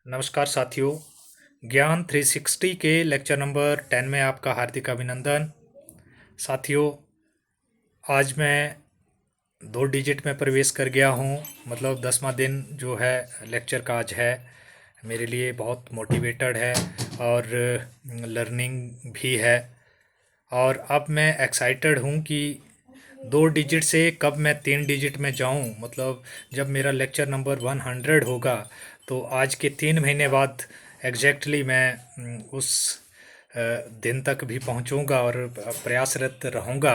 नमस्कार साथियों। ज्ञान 360 के लेक्चर नंबर 10 में आपका हार्दिक अभिनंदन। साथियों, आज मैं 2 डिजिट में प्रवेश कर गया हूँ। मतलब 10वां दिन जो है लेक्चर का आज है, मेरे लिए बहुत मोटिवेटेड है और लर्निंग भी है। और अब मैं एक्साइटेड हूँ कि 2 डिजिट से कब मैं 3 डिजिट में जाऊँ। मतलब जब मेरा लेक्चर नंबर 100 होगा तो आज के 3 महीने बाद एग्जैक्टली मैं उस अ, दिन तक भी पहुंचूंगा और प्रयासरत रहूंगा।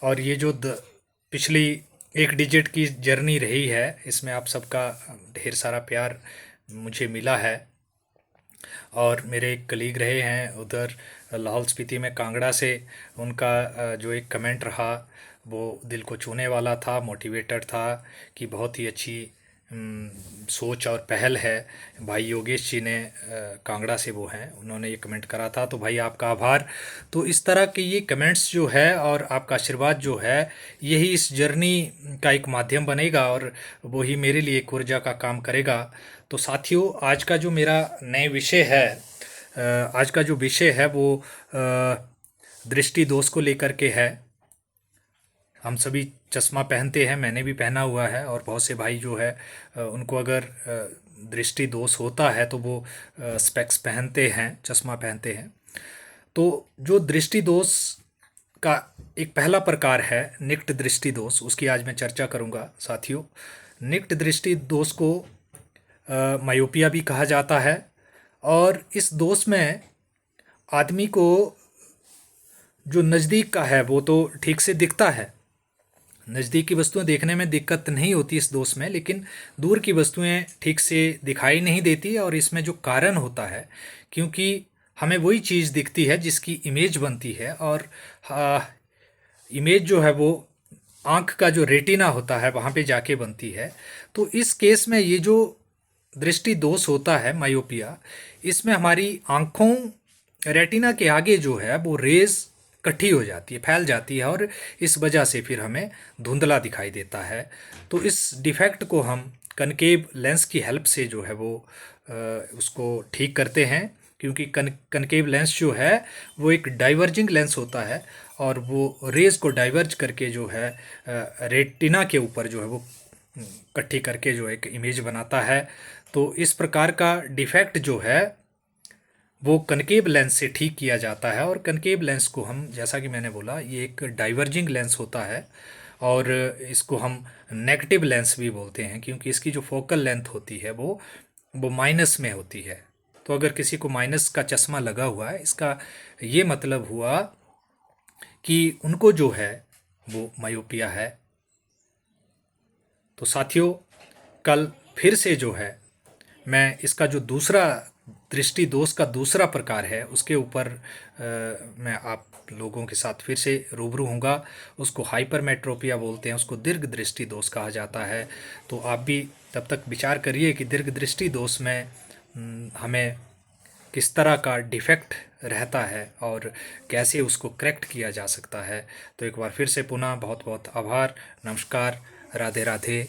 और ये जो पिछली 1 डिजिट की जर्नी रही है, इसमें आप सबका ढेर सारा प्यार मुझे मिला है। और मेरे एक कलीग रहे हैं उधर लाहौल स्पीति में कांगड़ा से, उनका जो एक कमेंट रहा वो दिल को छूने वाला था, मोटिवेटेड था कि बहुत ही अच्छी सोच और पहल है। भाई योगेश जी ने कांगड़ा से वो हैं, उन्होंने ये कमेंट करा था, तो भाई आपका आभार। तो इस तरह के ये कमेंट्स जो है और आपका आशीर्वाद जो है, यही इस जर्नी का एक माध्यम बनेगा और वही मेरे लिए एक ऊर्जा का काम करेगा। तो साथियों, आज का जो मेरा नए विषय है, आज का जो विषय है वो दृष्टि दोष को लेकर के है। हम सभी चश्मा पहनते हैं, मैंने भी पहना हुआ है, और बहुत से भाई जो है उनको अगर दृष्टि दोष होता है तो वो स्पेक्स पहनते हैं, चश्मा पहनते हैं। तो जो दृष्टि दोष का एक पहला प्रकार है निकट दृष्टि दोष, उसकी आज मैं चर्चा करूंगा साथियों। निकट दृष्टि दोष को मायोपिया भी कहा जाता है, और इस दोष में आदमी को जो नज़दीक का है वो तो ठीक से दिखता है, नज़दीक की वस्तुएं देखने में दिक्कत नहीं होती इस दोष में, लेकिन दूर की वस्तुएं ठीक से दिखाई नहीं देती। और इसमें जो कारण होता है, क्योंकि हमें वही चीज़ दिखती है जिसकी इमेज बनती है, और इमेज जो है वो आँख का जो रेटिना होता है वहाँ पे जाके बनती है। तो इस केस में ये जो दृष्टि दोष होता है मायोपिया, इसमें हमारी आँखों रेटिना के आगे जो है वो रेज इकट्ठी हो जाती है, फैल जाती है, और इस वजह से फिर हमें धुंधला दिखाई देता है। तो इस डिफेक्ट को हम कनकेव लेंस की हेल्प से जो है वो उसको ठीक करते हैं। क्योंकि कनकेव लेंस जो है वो एक डाइवर्जिंग लेंस होता है, और वो रेज को डाइवर्ज करके जो है रेटिना के ऊपर जो है वो इकट्ठी करके जो एक इमेज बनाता है। तो इस प्रकार का डिफेक्ट जो है वो कनकेव लेंस से ठीक किया जाता है। और कनकेव लेंस को हम, जैसा कि मैंने बोला, ये एक डाइवर्जिंग लेंस होता है, और इसको हम नेगेटिव लेंस भी बोलते हैं, क्योंकि इसकी जो फोकल लेंथ होती है वो माइनस में होती है। तो अगर किसी को माइनस का चश्मा लगा हुआ है, इसका ये मतलब हुआ कि उनको जो है वो मायोपिया है। तो साथियों, कल फिर से जो है मैं इसका जो दूसरा दृष्टि दोष का दूसरा प्रकार है उसके ऊपर मैं आप लोगों के साथ फिर से रूबरू होऊंगा। उसको हाइपरमेट्रोपिया बोलते हैं, उसको दीर्घ दृष्टि दोष कहा जाता है। तो आप भी तब तक विचार करिए कि दीर्घ दृष्टि दोष में हमें किस तरह का डिफेक्ट रहता है और कैसे उसको करेक्ट किया जा सकता है। तो एक बार फिर से पुनः बहुत बहुत आभार, नमस्कार, राधे राधे।